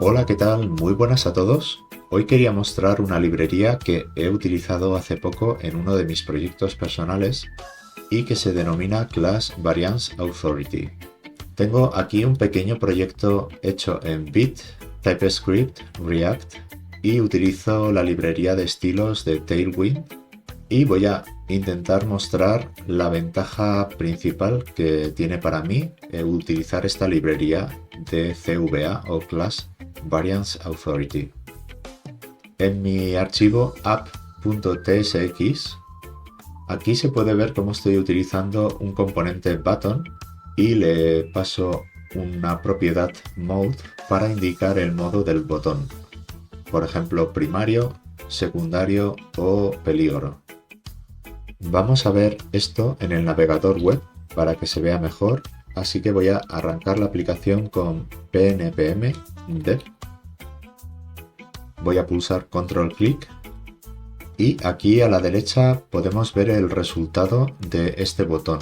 Hola, ¿qué tal? Muy buenas a todos. Hoy quería mostrar una librería que he utilizado hace poco en uno de mis proyectos personales y que se denomina Class Variance Authority. Tengo aquí un pequeño proyecto hecho en Vite, TypeScript, React y utilizo la librería de estilos de Tailwind y voy a intentar mostrar la ventaja principal que tiene para mí utilizar esta librería de CVA o Class Variance Authority. En mi archivo app.tsx, aquí se puede ver cómo estoy utilizando un componente button y le paso una propiedad mode para indicar el modo del botón. Por ejemplo, primario, secundario o peligro. Vamos a ver esto en el navegador web para que se vea mejor, así que voy a arrancar la aplicación con pnpm dev. Voy a pulsar control clic y aquí a la derecha podemos ver el resultado de este botón.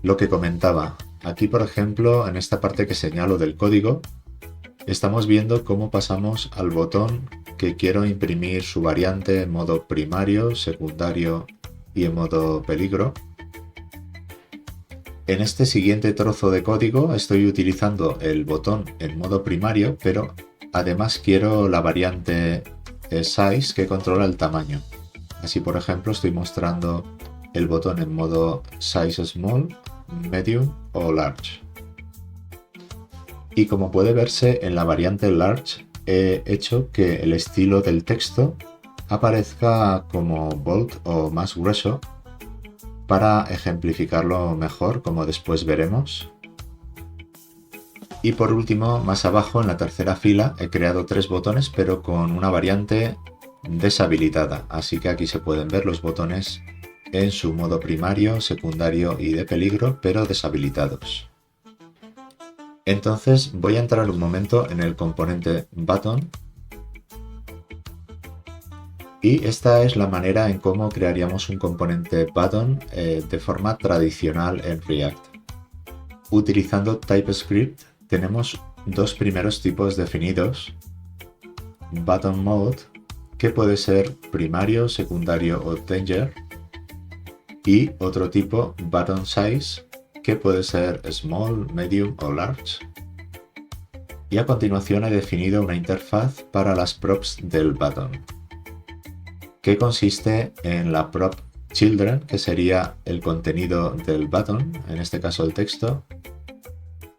Lo que comentaba, aquí por ejemplo en esta parte que señalo del código, estamos viendo cómo pasamos al botón que quiero imprimir su variante en modo primario, secundario y en modo peligro. En este siguiente trozo de código estoy utilizando el botón en modo primario, pero además quiero la variante size que controla el tamaño. Así por ejemplo estoy mostrando el botón en modo size small, medium o large. Y como puede verse en la variante large he hecho que el estilo del texto aparezca como bold o más grueso para ejemplificarlo mejor, como después veremos. Y por último, más abajo en la tercera fila he creado 3 botones pero con una variante deshabilitada, así que aquí se pueden ver los botones en su modo primario, secundario y de peligro, pero deshabilitados. Entonces voy a entrar un momento en el componente button y esta es la manera en cómo crearíamos un componente button de forma tradicional en React. Utilizando TypeScript tenemos dos primeros tipos definidos: button mode, que puede ser primario, secundario o danger, y otro tipo, button size, que puede ser small, medium o large. Y a continuación he definido una interfaz para las props del button, que consiste en la prop children, que sería el contenido del button, en este caso el texto,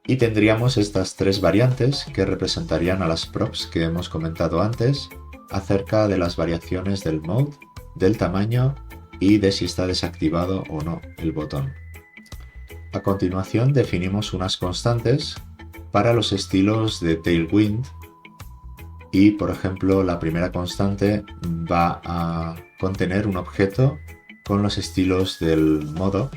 y tendríamos estas 3 variantes que representarían a las props que hemos comentado antes acerca de las variaciones del mode, del tamaño y de si está desactivado o no el botón. A continuación definimos unas constantes para los estilos de Tailwind y, por ejemplo, la primera constante va a contener un objeto con los estilos del modo,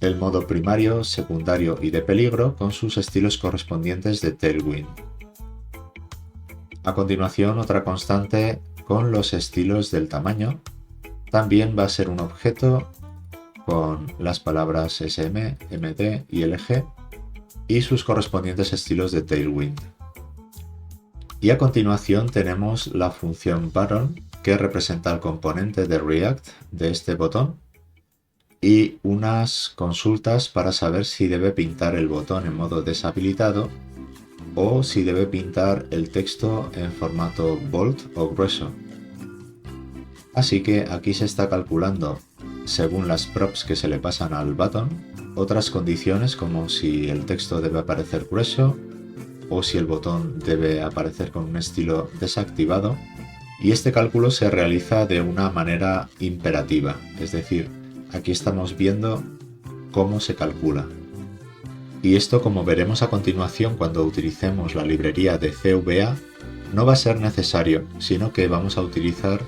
el modo primario, secundario y de peligro con sus estilos correspondientes de Tailwind. A continuación, otra constante con los estilos del tamaño. También va a ser un objeto con las palabras sm, md y lg y sus correspondientes estilos de Tailwind. Y a continuación tenemos la función button, que representa el componente de React de este botón, y unas consultas para saber si debe pintar el botón en modo deshabilitado o si debe pintar el texto en formato bold o grueso. Así que aquí se está calculando, según las props que se le pasan al button, otras condiciones como si el texto debe aparecer grueso o si el botón debe aparecer con un estilo desactivado, y este cálculo se realiza de una manera imperativa, es decir, aquí estamos viendo cómo se calcula. Y esto, como veremos a continuación cuando utilicemos la librería de CVA, no va a ser necesario, sino que vamos a utilizar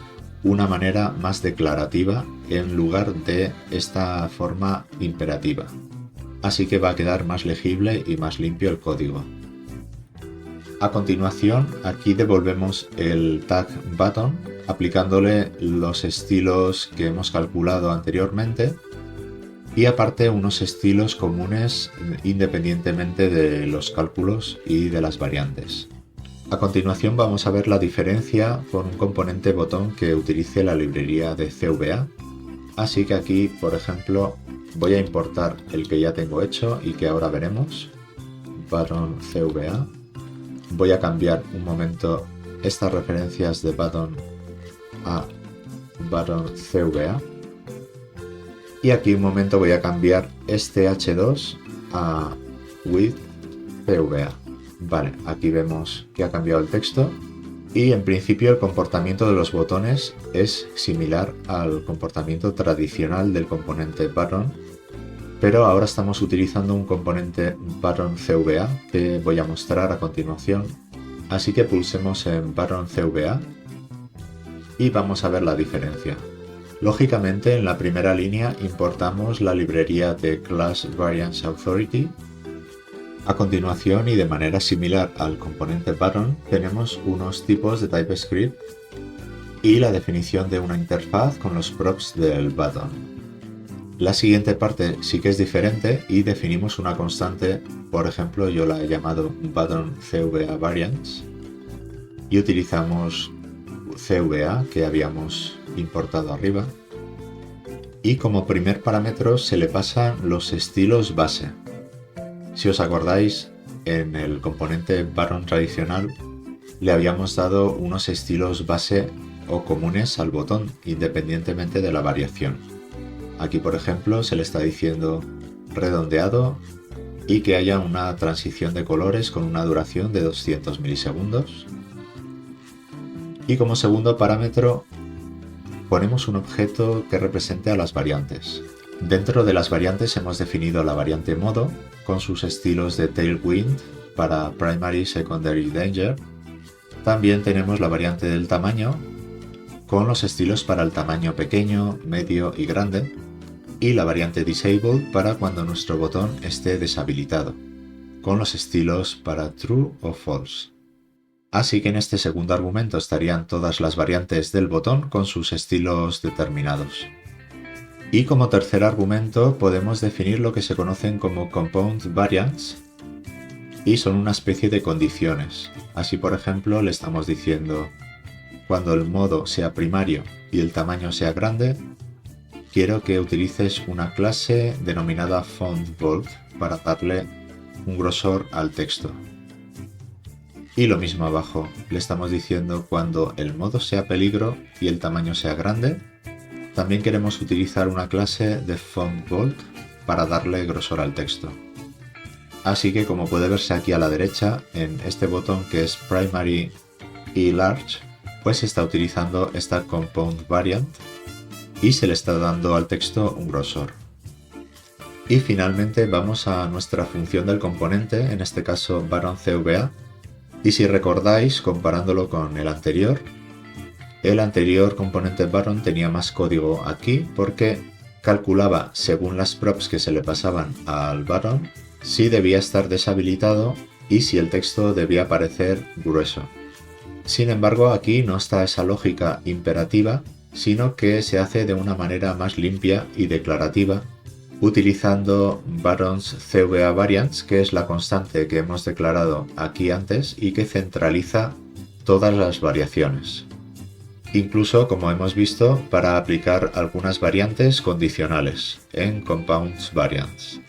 una manera más declarativa en lugar de esta forma imperativa. Así que va a quedar más legible y más limpio el código. A continuación, aquí devolvemos el tag button aplicándole los estilos que hemos calculado anteriormente y aparte unos estilos comunes independientemente de los cálculos y de las variantes. A continuación vamos a ver la diferencia con un componente botón que utilice la librería de CVA. Así que aquí, por ejemplo, voy a importar el que ya tengo hecho y que ahora veremos, button CVA. Voy a cambiar un momento estas referencias de button a button CVA. Y aquí un momento voy a cambiar este H2 a with CVA. Vale, aquí vemos que ha cambiado el texto y en principio el comportamiento de los botones es similar al comportamiento tradicional del componente button, pero ahora estamos utilizando un componente button CVA que voy a mostrar a continuación. Así que pulsemos en button CVA y vamos a ver la diferencia. Lógicamente, en la primera línea importamos la librería de Class Variance Authority. A continuación, y de manera similar al componente button, tenemos unos tipos de TypeScript y la definición de una interfaz con los props del button. La siguiente parte sí que es diferente y definimos una constante, por ejemplo yo la he llamado button CVA variance y utilizamos CVA que habíamos importado arriba y como primer parámetro se le pasan los estilos base. Si os acordáis, en el componente button tradicional le habíamos dado unos estilos base o comunes al botón independientemente de la variación. Aquí por ejemplo se le está diciendo redondeado y que haya una transición de colores con una duración de 200 milisegundos. Y como segundo parámetro ponemos un objeto que represente a las variantes. Dentro de las variantes hemos definido la variante modo con sus estilos de tailwind para primary, secondary, danger. También tenemos la variante del tamaño con los estilos para el tamaño pequeño, medio y grande. Y la variante disabled para cuando nuestro botón esté deshabilitado, con los estilos para true o false. Así que en este segundo argumento estarían todas las variantes del botón con sus estilos determinados. Y como tercer argumento podemos definir lo que se conocen como compound variants y son una especie de condiciones. Así por ejemplo le estamos diciendo cuando el modo sea primario y el tamaño sea grande, quiero que utilices una clase denominada fontBold para darle un grosor al texto. Y lo mismo abajo, le estamos diciendo cuando el modo sea peligro y el tamaño sea grande, también queremos utilizar una clase de fontBold para darle grosor al texto. Así que como puede verse aquí a la derecha, en este botón que es primary y large, pues se está utilizando esta compound variant y se le está dando al texto un grosor. Y finalmente vamos a nuestra función del componente, en este caso button CVA, y si recordáis, comparándolo con el anterior componente button tenía más código aquí porque calculaba según las props que se le pasaban al button si debía estar deshabilitado y si el texto debía parecer grueso. Sin embargo, aquí no está esa lógica imperativa, sino que se hace de una manera más limpia y declarativa, utilizando buttons CVA variance, que es la constante que hemos declarado aquí antes y que centraliza todas las variaciones. Incluso, como hemos visto, para aplicar algunas variantes condicionales en compounds variance.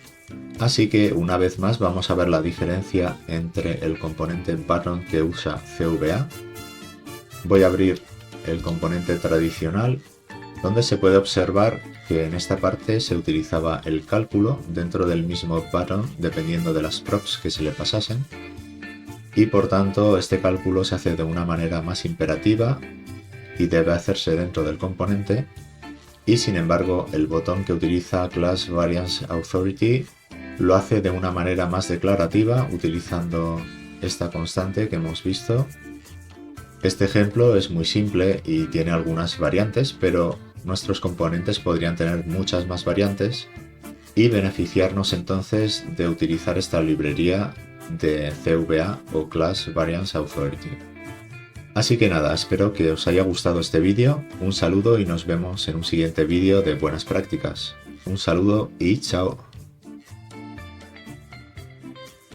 Así que una vez más vamos a ver la diferencia entre el componente button que usa CVA. Voy a abrir el componente tradicional, donde se puede observar que en esta parte se utilizaba el cálculo dentro del mismo button dependiendo de las props que se le pasasen y por tanto este cálculo se hace de una manera más imperativa y debe hacerse dentro del componente y sin embargo el botón que utiliza Class Variance Authority lo hace de una manera más declarativa utilizando esta constante que hemos visto. Este ejemplo es muy simple y tiene algunas variantes, pero nuestros componentes podrían tener muchas más variantes y beneficiarnos entonces de utilizar esta librería de CVA o Class Variance Authority. Así que nada, espero que os haya gustado este vídeo, un saludo y nos vemos en un siguiente vídeo de buenas prácticas. Un saludo y chao.